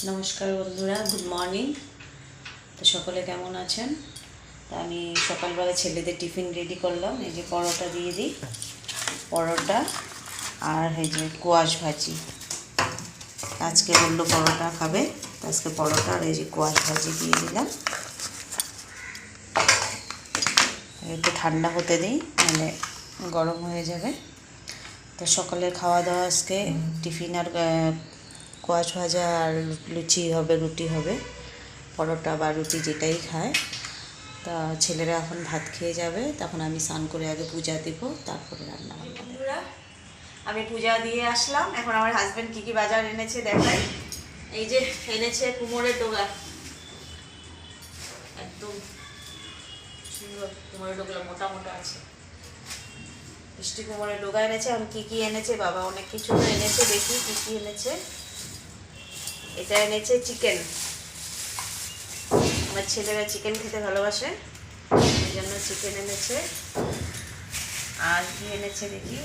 নমস্কার বন্ধুরা, good morning. তো সকলে কেমন আছেন? তা আমি সকালবেলা ছেলেদের টিফিন রেডি করলাম। এই যে পরোটা দিয়ে দিই, পরোটা আর এই যে কোয়াশ ভাজি। আজকে বললো পরোটা খাবে, আজকে পরোটা আর এই যে কোয়াশ ভাজি দিয়ে দিলাম। একটু ঠান্ডা হতে দিই, মানে গরম হয়ে যাবে। তো সকালের খাওয়া দাওয়া আজকে টিফিন আর কোয়াশ ভাজা আর লুচি হবে, রুটি হবে, পরোটা বা রুটি যেটাই খায়। তা ছেলেরা এখন ভাত খেয়ে যাবে, তখন আমি স্নান করে আগে পূজা দিব, তারপরে রান্না বান্না। বন্ধুরা, আমি পূজা দিয়ে আসলাম। এখন আমার হাজব্যান্ড কী কী বাজার এনেছে দেখাই। এই যে এনেছে কুমোরের ডোগা, একদম সুন্দর কুমোরের ডোগা, মোটা মোটা আছে। মিষ্টি কুমোরের ডোগা এনেছে। আমি কী কী এনেছে, বাবা অনেক কিছু তো এনেছে, দেখি কী কী এনেছে। এটা এনেছে চিকেন, আমার ছেলেরা চিকেন খেতে ভালোবাসে, এই জন্য চিকেন এনেছে। আর কি এনেছে দেখি,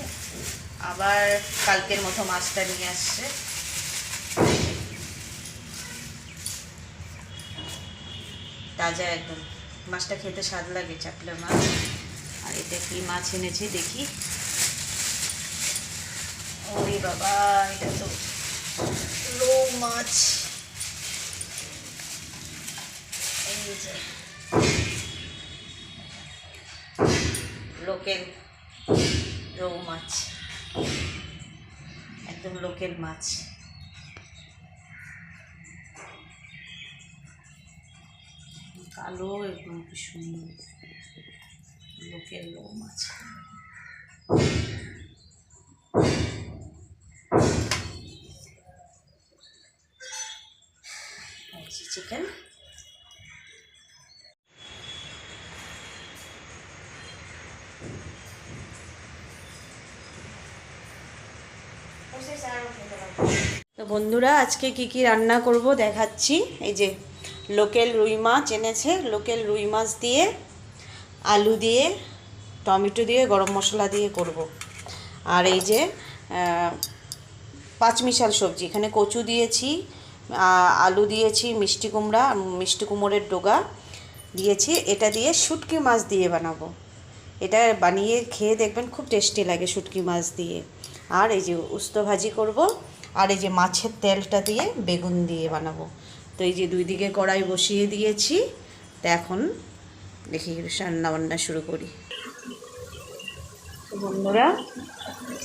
আবার কালকের মতো মাছটা নিয়ে আসছে, তাজা একদম। মাছটা খেতে স্বাদ লাগে, চাপলা মাছ। আর এটা কি মাছ এনেছে দেখি। ওরে বাবা, এটা তো রৌ মাছ। এই যে লোকেল রৌ মাছ, একদম লোকেল মাছ। কালো একদম কি সুন্দর লোকেল রৌ মাছ। চিকেন। তো বন্ধুরা, আজকে কি কি রান্না করব দেখাচ্ছি। এই যে লোকেল রুই মাছ এনেছে, লোকেল রুই মাছ দিয়ে আলু দিয়ে টমেটো দিয়ে গরম মশলা দিয়ে করব। আর এই যে পাঁচমিশাল সবজি, এখানে কচু দিয়েছি, আলু দিয়েছি, মিষ্টি কুমড়োর ডোগা দিয়েছি। এটা দিয়ে শুটকি মাছ দিয়ে বানাবো। এটা বানিয়ে খেয়ে দেখবেন, খুব টেস্টি লাগে শুটকি মাছ দিয়ে। আর এই যে উস্তো ভাজি করব, আর এই যে মাছের তেলটা দিয়ে বেগুন দিয়ে বানাবো। তো এই যে দুই দিকে কড়াই বসিয়ে দিয়েছি। তো এখন দেখি রান্না বান্না শুরু করি। বন্ধুরা,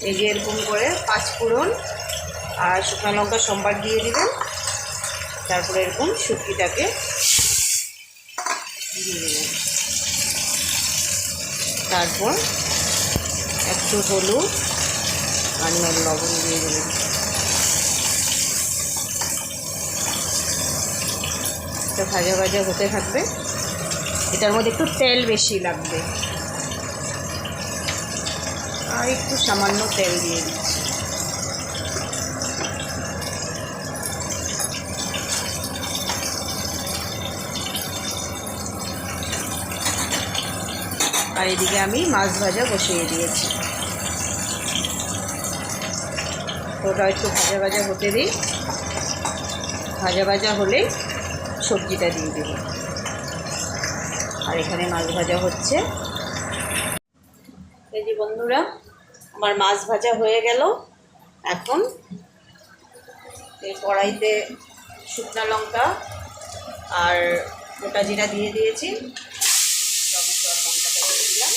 এই যে এরকম করে 5 ফোড়ন আর শুকনো লঙ্কা সম্বার দিয়ে দিবেন। তারপরে এরকম শুটকিটাকে দিয়ে দেবেন। তারপর একটু হলুদ আর লবণ দিয়ে দেবেন। এটা ভাজা ভাজা হতে থাকবে। এটার মধ্যে একটু তেল বেশি লাগবে, আর একটু সামান্য তেল দিয়ে দিচ্ছি। আর এদিকে আমি মাছ ভাজা বসিয়ে দিয়েছি। ওটা একটু ভাজা ভাজা হতে দিই। ভাজা ভাজা হলে সবজিটা দিয়ে দেব। আর এখানে মাছ ভাজা হচ্ছে। এই যে বন্ধুরা, আমার মাছ ভাজা হয়ে গেল। এখন এই কড়াইতে শুকনো লঙ্কা আর গোটা জিরা দিয়ে দিয়েছি। টমেটো আর লঙ্কাটা দিয়ে দিলাম।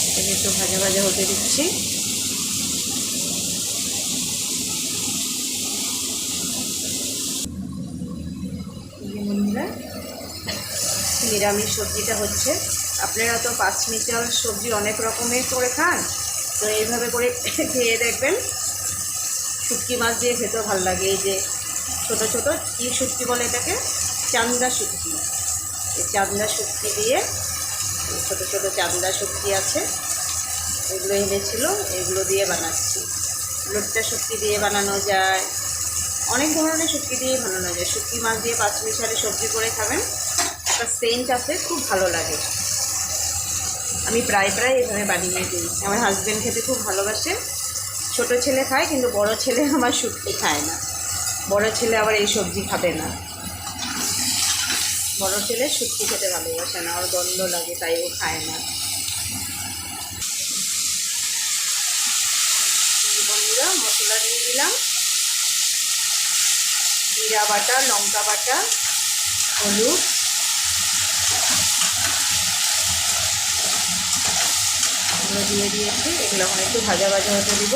এটাকে একটু ভাজা ভাজা হতে দিচ্ছি। বন্ধুরা, নিরামিষ সবজিটা হচ্ছে। আপনারা তো পাঁচমিশাল সবজি অনেক রকমের করে খান, তো এইভাবে করে খেয়ে দেখবেন। শুটকি মাছ দিয়ে খেতেও ভালো লাগে। এই যে ছোটো ছোটো কী শুটকি বলে এটাকে, চান্দা শুটকি। চান্দা শুটকি দিয়ে, ছোটো ছোটো চান্দা শুটকি আছে, এগুলো এনেছিল, এগুলো দিয়ে বানাচ্ছি। লোটটা শুটকি দিয়ে বানানো যায়, অনেক ধরনের শুটকি দিয়ে বানানো যায়। শুটকি মাছ দিয়ে পাঁচমিশালি সবজি করে খাবেন, একটা সেন্ট আছে, খুব ভালো লাগে। আমি প্রায় এভাবে বানিয়ে দিই। আমার হাজব্যান্ড খেতে খুব ভালোবাসে। ছোট ছেলে খায়, কিন্তু বড় ছেলে আমার শুটকি খায় না। বড় ছেলে আবার এই সবজি খাবে না। বড় ছেলে শুটকি খেতে ভালোবাসে না, ওর গন্ধ লাগে, তাই ও খায় না। বন্ধুরা, মশলা দিয়ে দিলাম, জিরা বাটা, লঙ্কা বাটা, হলুদ, এগুলো দিয়ে দিয়েছি। এগুলো এখন একটু ভাজা ভাজা হতে দিব।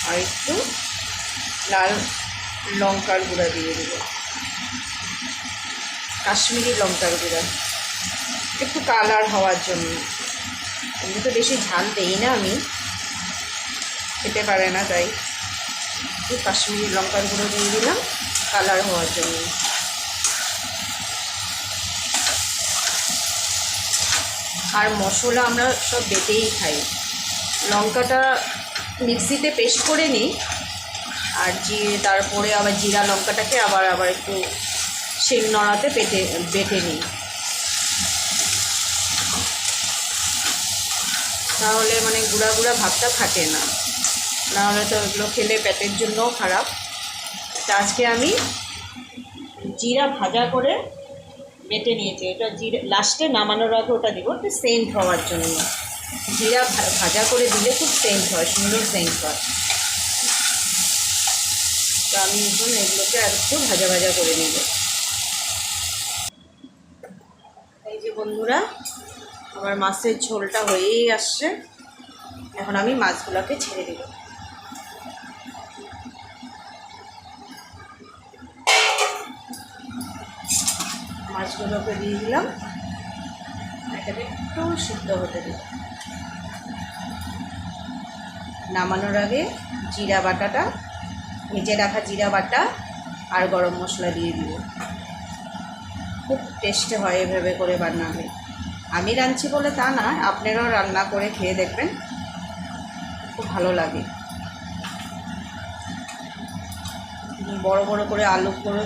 আর একটু লাল লঙ্কার গুঁড়া দিয়ে দেব, কাশ্মীরি লঙ্কার গুঁড়া, একটু কালার হওয়ার জন্য। এমনি তো বেশি ঝাল দেই না, আমি খেতে পারে না, তাই একটু কাশ্মীরি লঙ্কার গুঁড়ো দিয়ে দিলাম কালার হওয়ার জন্য। আর মশলা আমরা সব বেটেই খাই। লঙ্কাটা মিক্সিতে পেস্ট করে নিই, আর তারপরে আবার জিরা লঙ্কাটাকে আবার একটু শিলনোড়াতে বেটে নিই, তাহলে মানে গুঁড়া গুঁড়া ভাবটা থাকে না। নাহলে তো এগুলো খেলে পেটের জন্যও খারাপ। তা আজকে আমি জিরা ভাজা করে বেটে নিয়েছি। এটা জিরা লাস্টে নামানোর আগে ওটা দিব, একটু সেন্ট হওয়ার জন্য। জিরা ভাজা করে দিলে খুব সেন্ট হয়, সুন্দর সেন্ট হয়। তো আমি এখন এগুলোকে আর একটু ভাজা ভাজা করে নেব। এই যে বন্ধুরা, আমার মাছের ঝোলটা হয়েই আসছে। এখন আমি মাছগুলোকে ছেড়ে দেব। মাছগুলোকে দিয়ে দিলাম, এটাকে একটু সিদ্ধ হতে দেব। নামানোর আগে জিরা বাটাটা, ভেজে রাখা জিরা বাটা আর গরম মশলা দিয়ে দিব। খুব টেস্টি হয় এভাবে করে বানালে। আমি রাঁধছি বলে তা না, আপনারাও রান্না করে খেয়ে দেখবেন, খুব ভালো লাগে। বড় বড় করে আলু করে,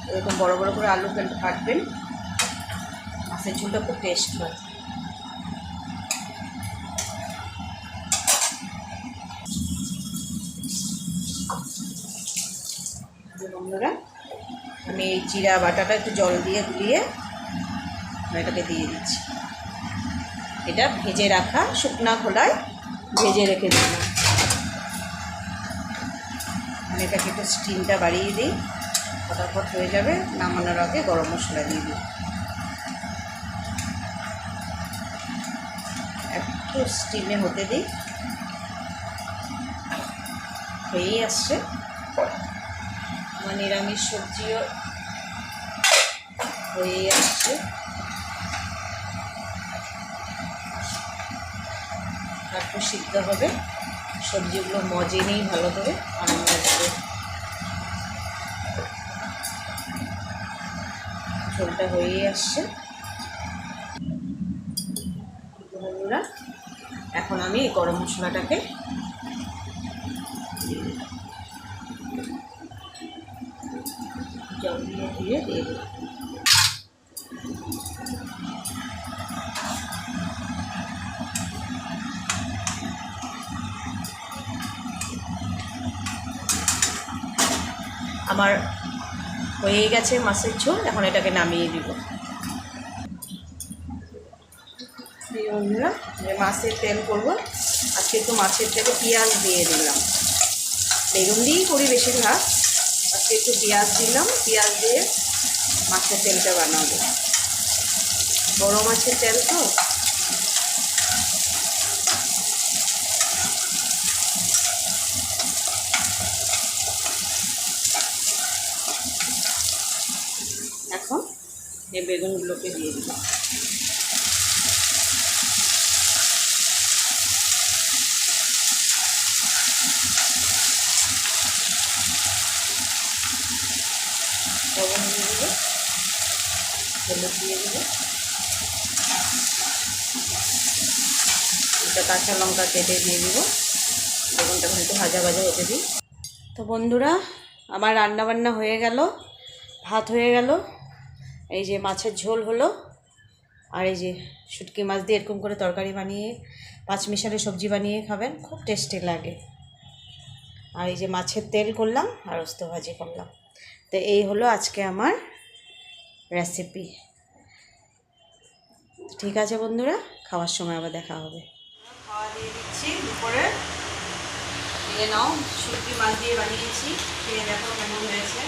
এরকম বড় বড় করে আলু কাটবেন, মাছের ঝোলটা খুব টেস্ট হয়। বন্ধুরা, আমি এই জিরা বাটাটা একটু জল দিয়ে গুলিয়ে এটাকে দিয়ে দিচ্ছি। এটা ভেজে রাখা শুকনা খোলায় ভেজে রেখে দিলাম। আমি এটাকে একটু স্টিমটা বাড়িয়ে দিই, ফটাফট হয়ে যাবে। নামানোর আগে গরম মশলা দিয়ে দিই, একটু স্টিমে হতে দিই। হয়েই আসছে, আমার নিরামিষ সবজিও হয়েই আসছে। একটু সিদ্ধ হবে, সবজিগুলো মজে নেই ভালো করে, আনন্দ করে। ঝোলটা হয়েই আসছে বন্ধুরা। এখন আমি গরম মশলাটাকে জল দিয়ে দিয়ে দেব। আমার হয়ে গেছে মাছের ঝোল, এখন এটাকে নামিয়ে দিব। বন্ধুরা, যে মাছের তেল করবো আজকে, একটু মাছের তেলে পেঁয়াজ দিয়ে দিলাম। বেগুন দিয়েই করি বেশিরভাগ, আজকে একটু পেঁয়াজ দিলাম। পেঁয়াজ দিয়ে মাছের তেলটা বানাবো, বড় মাছের তেল তো। এখন এই বেগুনগুলোকে দিয়ে দিব। লবণ দিয়ে দেবো, হলুদ চামচ দিয়ে দেবো। দুটো কাঁচা লঙ্কা কেটে দিয়ে দিব। বেগুনটা একটু ভাজা ভাজা হতে দিই। তো বন্ধুরা, আমার রান্নাবান্না হয়ে গেল, ভাত হয়ে গেল, এই যে মাছের ঝোল হলো, আর এই যে শুটকি মাছ দিয়ে এরকম করে তরকারি বানিয়ে পাঁচমিশালি সবজি বানিয়ে খাবেন, খুব টেস্টি লাগে। আর এই যে মাছের তেল করলাম আর ওস্ত ভাজি করলাম। তো এই হলো আজকে আমার রেসিপি। ঠিক আছে বন্ধুরা, খাওয়ার সময় আবার দেখা হবে। খাওয়া দিয়ে দিচ্ছি দুপুরে। দিয়ে নাও, শুটকি মাছ দিয়ে বানিয়েছি, খেয়ে দেখো কেমন হয়েছে।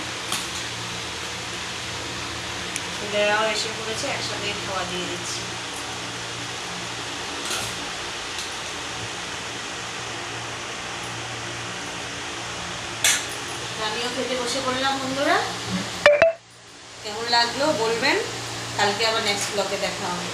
ছেলেরাও এসে পড়েছে, একসাথে খাওয়া দিয়ে দিচ্ছি। আমিও খেতে বসে পড়লাম বন্ধুরা। কেমন লাগলো বলবেন, কালকে আবার নেক্সট ব্লগে দেখা হবে।